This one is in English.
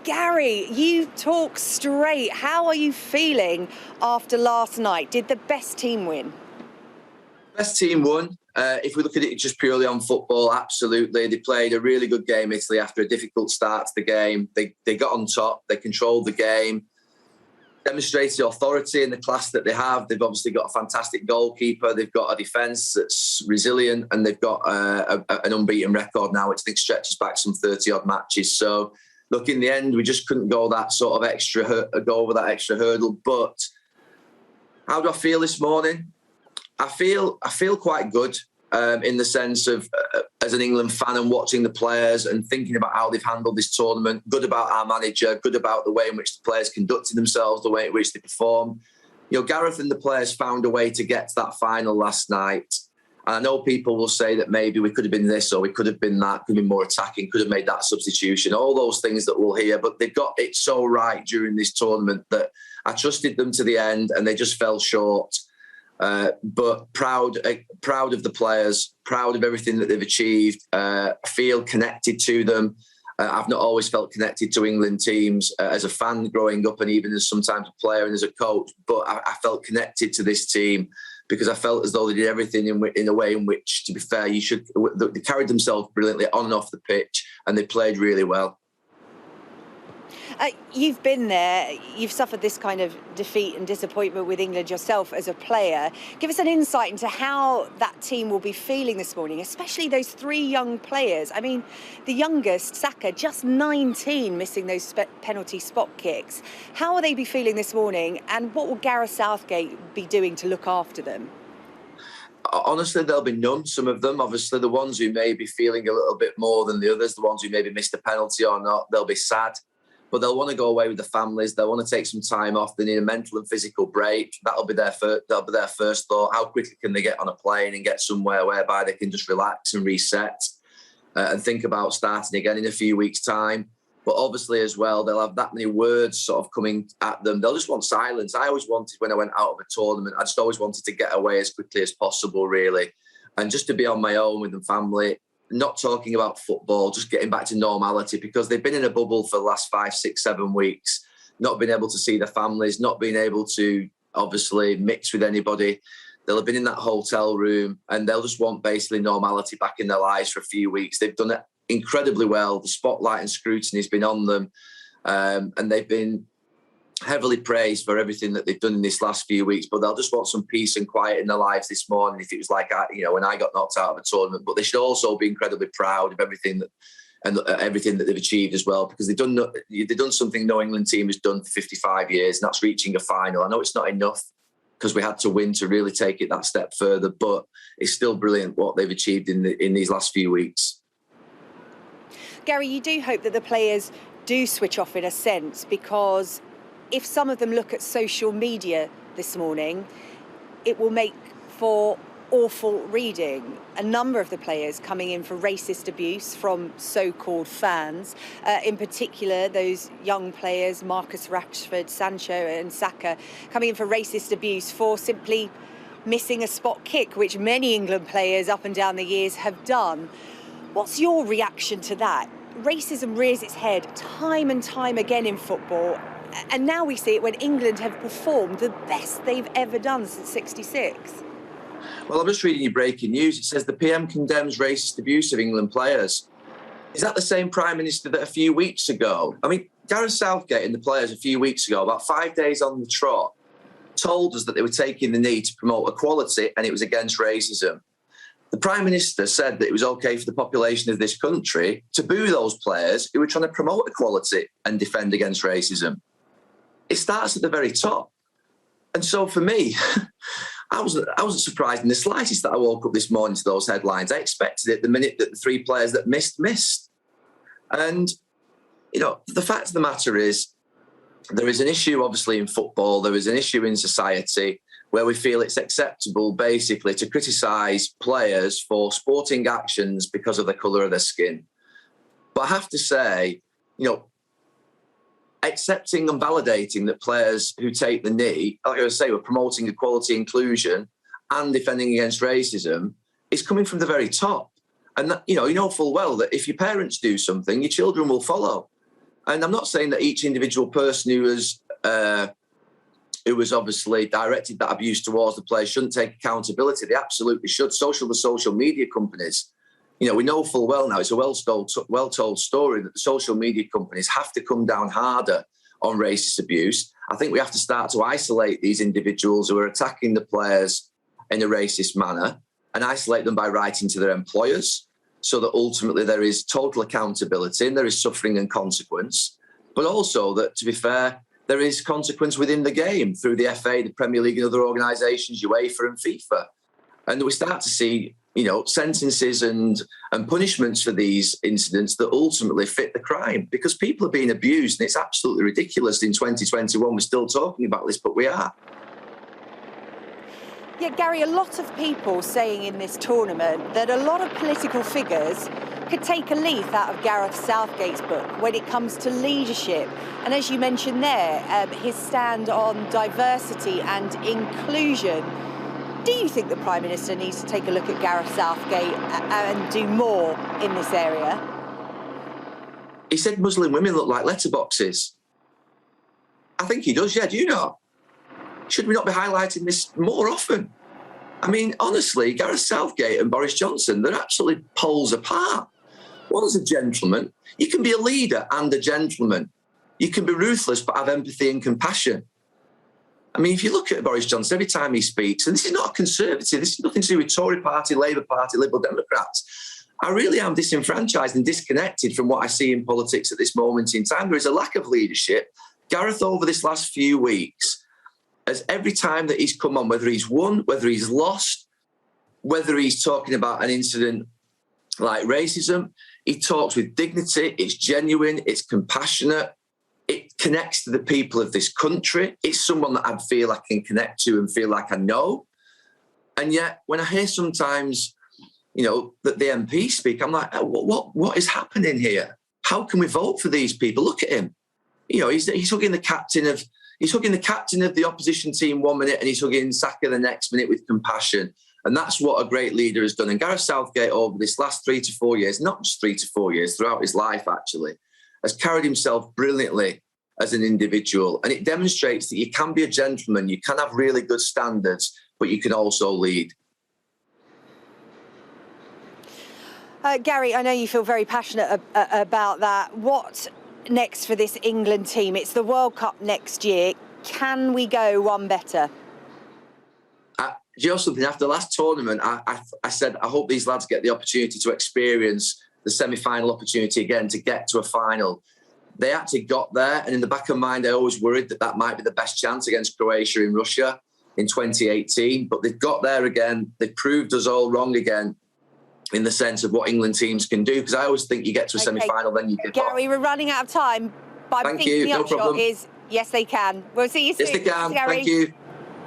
Gary, you talk straight. How are you feeling after last night? Did the best team win? Best team won. If we look at it just purely on football, absolutely. They played a really good game, Italy, after a difficult start to the game. They got on top. They controlled the game, demonstrated the authority and the class that they have. They've obviously got a fantastic goalkeeper. They've got a defence that's resilient, and they've got an unbeaten record now, which I think stretches back some 30-odd matches. So, look, in the end, we just couldn't go over that extra hurdle. But how do I feel this morning? I feel quite good in the sense of, as an England fan and watching the players and thinking about how they've handled this tournament, good about our manager, good about the way in which the players conducted themselves, the way in which they performed. Gareth and the players found a way to get to that final last night. And I know people will say that maybe we could have been this or we could have been that, could have been more attacking, could have made that substitution, all those things that we'll hear. But they've got it so right during this tournament that I trusted them to the end and they just fell short. But proud of the players, proud of everything that they've achieved. Feel connected to them. I've not always felt connected to England teams as a fan growing up, and even as sometimes a player and as a coach. But I felt connected to this team because I felt as though they did everything in a way in which, to be fair, they carried themselves brilliantly on and off the pitch, and they played really well. You've been there, you've suffered this kind of defeat and disappointment with England yourself as a player. Give us an insight into how that team will be feeling this morning, especially those three young players. I mean, the youngest, Saka, just 19, missing those penalty spot kicks. How will they be feeling this morning, and what will Gareth Southgate be doing to look after them? Honestly, there'll be none. Some of them, obviously, the ones who may be feeling a little bit more than the others, the ones who maybe missed a penalty or not, they'll be sad. But they'll want to go away with the families. They'll want to take some time off. They need a mental and physical break. That'll be their first thought. How quickly can they get on a plane and get somewhere whereby they can just relax and reset and think about starting again in a few weeks' time? But obviously, as well, they'll have that many words sort of coming at them. They'll just want silence. I always wanted, when I went out of a tournament, I just always wanted to get away as quickly as possible, really, and just to be on my own with the family. Not talking about football, just getting back to normality, because they've been in a bubble for the last 5, 6, 7 weeks, not being able to see their families, not being able to obviously mix with anybody. They'll have been in that hotel room and they'll just want basically normality back in their lives for a few weeks. They've done it incredibly well. The spotlight and scrutiny has been on them, and they've been heavily praised for everything that they've done in this last few weeks, but they'll just want some peace and quiet in their lives this morning if it was like, when I got knocked out of a tournament. But they should also be incredibly proud of everything that they've achieved as well, because they've done something no England team has done for 55 years, and that's reaching a final. I know it's not enough because we had to win to really take it that step further, but it's still brilliant what they've achieved in these last few weeks. Gary, you do hope that the players do switch off in a sense, because if some of them look at social media this morning, it will make for awful reading. A number of the players coming in for racist abuse from so-called fans, in particular those young players, Marcus Rashford, Sancho and Saka, coming in for racist abuse for simply missing a spot kick, which many England players up and down the years have done. What's your reaction to that? Racism rears its head time and time again in football. And now we see it when England have performed the best they've ever done since '66. Well, I'm just reading your breaking news. It says the PM condemns racist abuse of England players. Is that the same Prime Minister that a few weeks ago? I mean, Gareth Southgate and the players a few weeks ago, about 5 days on the trot, told us that they were taking the knee to promote equality and it was against racism. The Prime Minister said that it was OK for the population of this country to boo those players who were trying to promote equality and defend against racism. It starts at the very top. And so for me, I wasn't surprised in the slightest that I woke up this morning to those headlines. I expected it the minute that the three players that missed. And, the fact of the matter is, there is an issue, obviously, in football. There is an issue in society where we feel it's acceptable, basically, to criticise players for sporting actions because of the colour of their skin. But I have to say, accepting and validating that players who take the knee, like I was saying, were promoting equality, inclusion and defending against racism is coming from the very top. And that, you know full well that if your parents do something, your children will follow. And I'm not saying that each individual person who was obviously directed that abuse towards the players shouldn't take accountability. They absolutely should. The social media companies, you know, we know full well now, it's a well-told story that the social media companies have to come down harder on racist abuse. I think we have to start to isolate these individuals who are attacking the players in a racist manner and isolate them by writing to their employers so that ultimately there is total accountability and there is suffering and consequence. But also that, to be fair, there is consequence within the game through the FA, the Premier League and other organisations, UEFA and FIFA. And we start to see, you know, sentences and punishments for these incidents that ultimately fit the crime, because people are being abused, and it's absolutely ridiculous in 2021 we're still talking about this, but we are. Yeah, Gary, a lot of people saying in this tournament that a lot of political figures could take a leaf out of Gareth Southgate's book when it comes to leadership. And as you mentioned there, his stand on diversity and inclusion. Do you think the Prime Minister needs to take a look at Gareth Southgate and do more in this area? He said Muslim women look like letterboxes. I think he does, yeah. Do you not? Should we not be highlighting this more often? I mean, honestly, Gareth Southgate and Boris Johnson, they're absolutely poles apart. One's a gentleman. You can be a leader and a gentleman. You can be ruthless but have empathy and compassion. I mean, if you look at Boris Johnson, every time he speaks, and this is not a Conservative, this is nothing to do with Tory Party, Labour Party, Liberal Democrats. I really am disenfranchised and disconnected from what I see in politics at this moment in time. There is a lack of leadership. Gareth, over this last few weeks, as every time that he's come on, whether he's won, whether he's lost, whether he's talking about an incident like racism, he talks with dignity, it's genuine, it's compassionate, it connects to the people of this country. It's someone that I feel I can connect to and feel like I know. And yet, when I hear sometimes, you know, that the MPs speak, I'm like, oh, what is happening here? How can we vote for these people? Look at him. You know, he's hugging the captain of the opposition team 1 minute and he's hugging Saka the next minute with compassion. And that's what a great leader has done. And Gareth Southgate, over this last 3 to 4 years, not just 3 to 4 years, throughout his life, actually, has carried himself brilliantly as an individual. And it demonstrates that you can be a gentleman, you can have really good standards, but you can also lead. Gary, I know you feel very passionate about that. What next for this England team? It's the World Cup next year. Can we go one better? Do you know something? After the last tournament, I said, I hope these lads get the opportunity to experience the semi-final opportunity again, to get to a final. They actually got there, and in the back of my mind, I always worried that might be the best chance against Croatia in Russia in 2018. But they've got there again. They've proved us all wrong again in the sense of what England teams can do, because I always think you get to a semi-final, then you get Gary, we're running out of time. But Thank you, no problem. Is yes, they can. We'll see you soon. Yes, they can. Gary. Thank you.